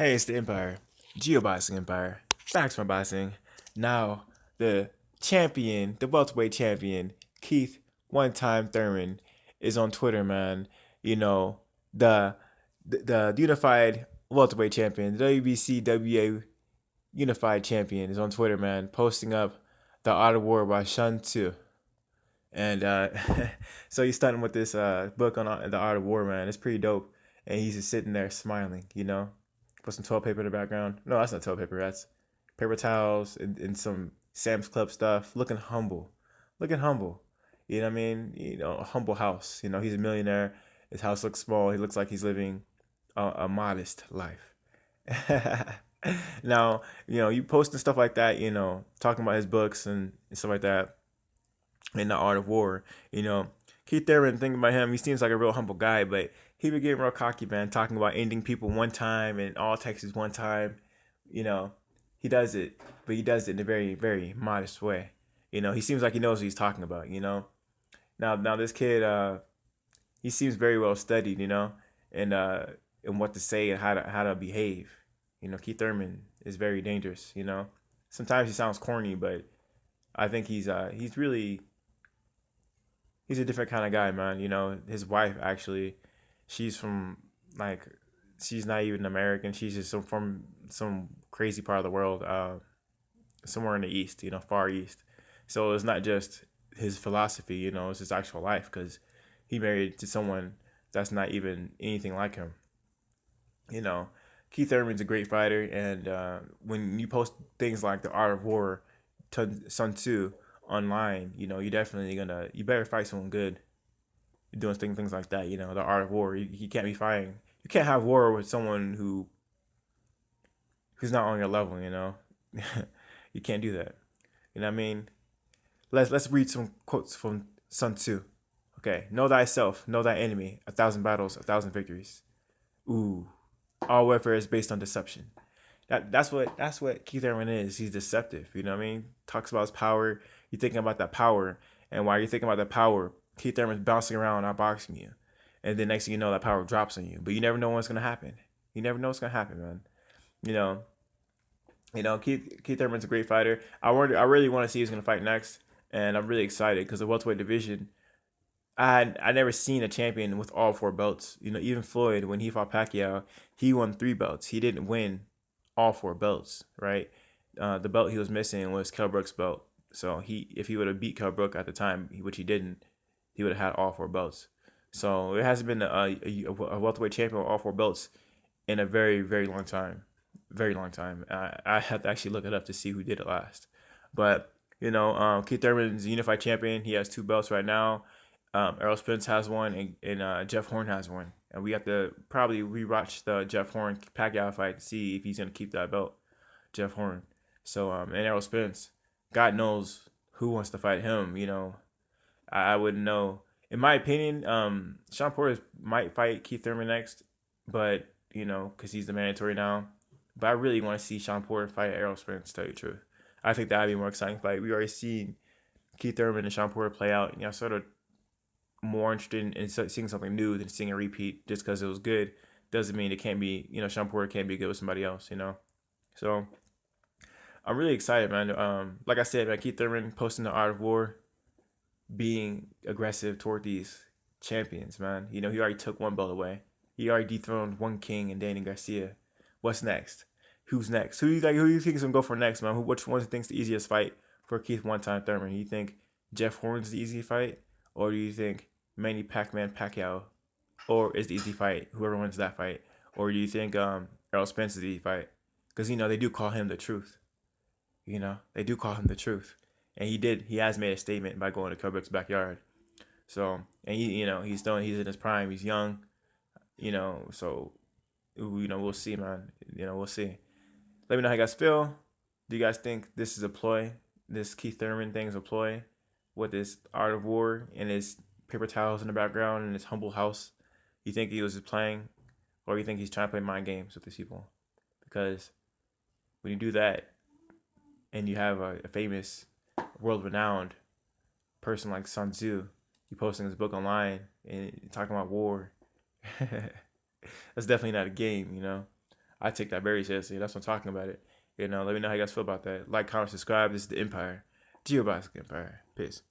Hey, it's the Empire, Geoboxing Empire, back to my boxing. Now, the champion, the welterweight champion, Keith one-time Thurman, is on Twitter, man. You know, the the unified welterweight champion, the WBC unified champion, is on Twitter, man, posting up the Art of War by Sun Tzu. And so he's starting with this book on the Art of War, man. It's pretty dope. And he's just sitting there smiling, Put some toilet paper in the background. No, that's not toilet paper. That's paper towels and some Sam's Club stuff. Looking humble. Looking humble. You know what I mean? A humble house. He's a millionaire. His house looks small. He looks like he's living a modest life. Now, you posting stuff like that, talking about his books and stuff like that in the Art of War. Keith Thurman, thinking about him, he seems like a real humble guy, but he be getting real cocky, man, talking about ending people one time and all Texas one time. He does it, but he does it in a very, very modest way. He seems like he knows what he's talking about, Now this kid, he seems very well studied, and what to say and how to behave. Keith Thurman is very dangerous, Sometimes he sounds corny, but I think he's a different kind of guy, man. His wife actually, she's from she's not even American. She's just from some crazy part of the world, somewhere in the East, Far East. So it's not just his philosophy, it's his actual life, because he married to someone that's not even anything like him. Keith Thurman's a great fighter, and when you post things like the Art of War, Sun Tzu online, you definitely you better fight someone good. You're doing things like that, the Art of War. You can't be fighting. You can't have war with someone who's not on your level, You can't do that. You know what I mean? Let's read some quotes from Sun Tzu. Okay, know thyself, know thy enemy. 1,000 battles, 1,000 victories. Ooh, all warfare is based on deception. That's what Keith Thurman is. He's deceptive. You know what I mean? Talks about his power. You're thinking about that power, and while you're thinking about that power, Keith Thurman's bouncing around, outboxing you, and then next thing you know, that power drops on you. But you never know what's gonna happen. You never know what's gonna happen, man. Keith Thurman's a great fighter. I really want to see who's gonna fight next, and I'm really excited because the welterweight division, I never seen a champion with all 4 belts. Even Floyd, when he fought Pacquiao, he won 3 belts. He didn't win all 4 belts, right? The belt he was missing was Kell Brook's belt. So if he would have beat Kell Brook at the time, which he didn't, he would have had all 4 belts. So it hasn't been a welterweight champion with all 4 belts in a very, very long time. Very long time. I have to actually look it up to see who did it last. But, Keith Thurman's a unified champion. He has 2 belts right now. Errol Spence has one, and Jeff Horn has one. And we have to probably rewatch the Jeff Horn Pacquiao fight to see if he's going to keep that belt, Jeff Horn. So, and Errol Spence, God knows who wants to fight him, I wouldn't know. In my opinion, Shawn Porter might fight Keith Thurman next, but, because he's the mandatory now. But I really want to see Shawn Porter fight Errol Spence, to tell you the truth. I think that would be a more exciting fight. We already seen Keith Thurman and Shawn Porter play out, sort of more interested in seeing something new than seeing a repeat. Just because it was good doesn't mean it can't be, Shawn Porter can't be good with somebody else, So I'm really excited, man. Like I said, man, Keith Thurman posting the Art of War, being aggressive toward these champions, man. He already took 1 belt away. He already dethroned one king in Danny Garcia. What's next? Who's next? Who do you think is gonna go for next, man? Which one thinks the easiest fight for Keith one-time Thurman? You think Jeff Horn's the easy fight, or do you think Manny Pacquiao, or is the easy fight whoever wins that fight, or do you think Errol Spence is the easy fight? Because they do call him the truth. They do call him the truth, and he has made a statement by going to Kell Brook's backyard. So, and he's in his prime. He's young, So, we'll see, man. We'll see. Let me know how you guys feel. Do you guys think this is a ploy? This Keith Thurman thing is a ploy with this Art of War and his paper towels in the background and his humble house? You think he was just playing, or you think he's trying to play mind games with these people? Because when you do that, and you have a famous, world-renowned person like Sun Tzu, he posting his book online and talking about war. That's definitely not a game, I take that very seriously. That's what I'm talking about it. Let me know how you guys feel about that. Like, comment, subscribe. This is the Empire. GeoBoxing Empire. Peace.